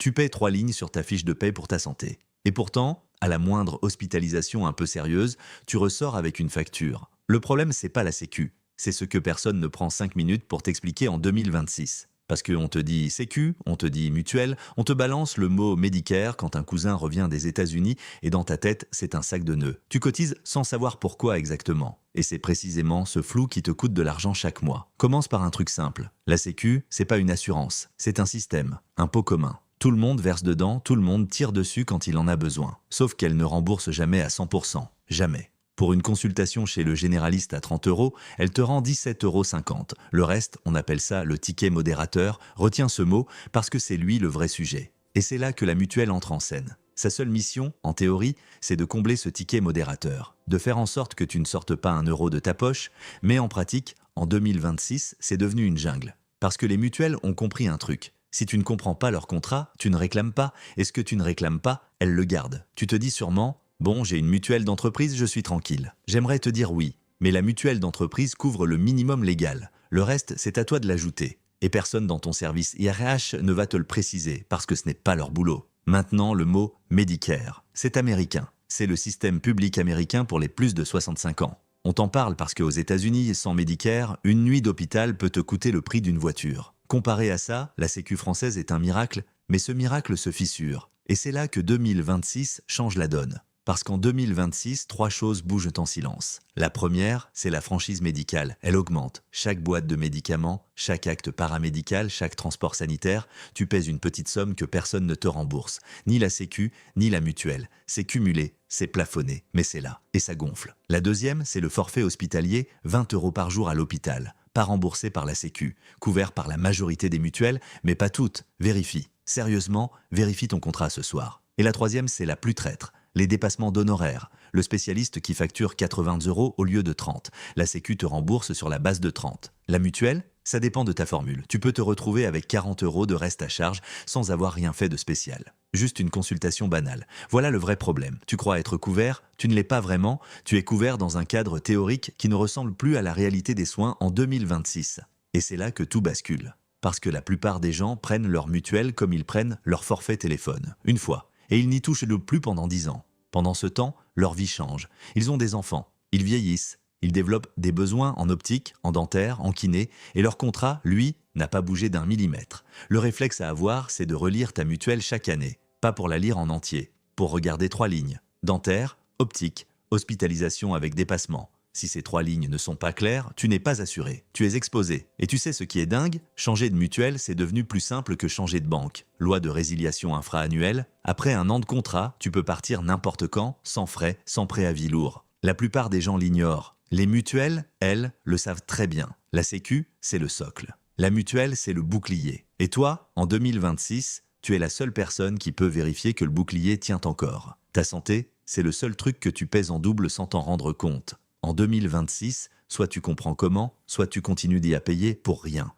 Tu paies 3 lignes sur ta fiche de paie pour ta santé. Et pourtant, à la moindre hospitalisation un peu sérieuse, tu ressors avec une facture. Le problème, c'est pas la sécu. C'est ce que personne ne prend 5 minutes pour t'expliquer en 2026. Parce qu'on te dit sécu, on te dit mutuelle, on te balance le mot Medicare quand un cousin revient des États-Unis et dans ta tête, c'est un sac de nœuds. Tu cotises sans savoir pourquoi exactement. Et c'est précisément ce flou qui te coûte de l'argent chaque mois. Commence par un truc simple. La sécu, c'est pas une assurance, c'est un système, un pot commun. Tout le monde verse dedans, tout le monde tire dessus quand il en a besoin. Sauf qu'elle ne rembourse jamais à 100%. Jamais. Pour une consultation chez le généraliste à 30 euros, elle te rend 17,50 €. Le reste, on appelle ça le ticket modérateur. Retiens ce mot parce que c'est lui le vrai sujet. Et c'est là que la mutuelle entre en scène. Sa seule mission, en théorie, c'est de combler ce ticket modérateur, de faire en sorte que tu ne sortes pas 1 € de ta poche, mais en pratique, en 2026, c'est devenu une jungle. Parce que les mutuelles ont compris un truc. Si tu ne comprends pas leur contrat, tu ne réclames pas, et ce que tu ne réclames pas, elles le gardent. Tu te dis sûrement, bon, j'ai une mutuelle d'entreprise, je suis tranquille. J'aimerais te dire oui, mais la mutuelle d'entreprise couvre le minimum légal. Le reste, c'est à toi de l'ajouter. Et personne dans ton service IRH ne va te le préciser, parce que ce n'est pas leur boulot. Maintenant, le mot Medicare. C'est américain. C'est le système public américain pour les plus de 65 ans. On t'en parle parce qu'aux États-Unis, sans Medicare, une nuit d'hôpital peut te coûter le prix d'une voiture. Comparé à ça, la Sécu française est un miracle, mais ce miracle se fissure. Et c'est là que 2026 change la donne. Parce qu'en 2026, 3 choses bougent en silence. La première, c'est la franchise médicale. Elle augmente. Chaque boîte de médicaments, chaque acte paramédical, chaque transport sanitaire, tu pèses une petite somme que personne ne te rembourse. Ni la Sécu, ni la mutuelle. C'est cumulé, c'est plafonné, mais c'est là. Et ça gonfle. La deuxième, c'est le forfait hospitalier, 20 € par jour à l'hôpital. Pas remboursé par la Sécu, couvert par la majorité des mutuelles, mais pas toutes. Vérifie. Sérieusement, vérifie ton contrat ce soir. Et la troisième, c'est la plus traître. Les dépassements d'honoraires. Le spécialiste qui facture 80 € au lieu de 30. La Sécu te rembourse sur la base de 30. La mutuelle, ça dépend de ta formule. Tu peux te retrouver avec 40 € de reste à charge sans avoir rien fait de spécial. Juste une consultation banale. Voilà le vrai problème. Tu crois être couvert, tu ne l'es pas vraiment, tu es couvert dans un cadre théorique qui ne ressemble plus à la réalité des soins en 2026. Et c'est là que tout bascule. Parce que la plupart des gens prennent leur mutuelle comme ils prennent leur forfait téléphone. Une fois. Et ils n'y touchent plus pendant 10 ans. Pendant ce temps, leur vie change. Ils ont des enfants, ils vieillissent, ils développent des besoins en optique, en dentaire, en kiné, et leur contrat, lui, n'a pas bougé d'un millimètre. Le réflexe à avoir, c'est de relire ta mutuelle chaque année. Pas pour la lire en entier, pour regarder 3 lignes. Dentaire, optique, hospitalisation avec dépassement. Si ces 3 lignes ne sont pas claires, tu n'es pas assuré. Tu es exposé. Et tu sais ce qui est dingue? Changer de mutuelle, c'est devenu plus simple que changer de banque. Loi de résiliation infra-annuelle. Après un an de contrat, tu peux partir n'importe quand, sans frais, sans préavis lourd. La plupart des gens l'ignorent. Les mutuelles, elles, le savent très bien. La Sécu, c'est le socle. La mutuelle, c'est le bouclier. Et toi, en 2026, tu es la seule personne qui peut vérifier que le bouclier tient encore. Ta santé, c'est le seul truc que tu pèses en double sans t'en rendre compte. En 2026, soit tu comprends comment, soit tu continues d'y à payer pour rien.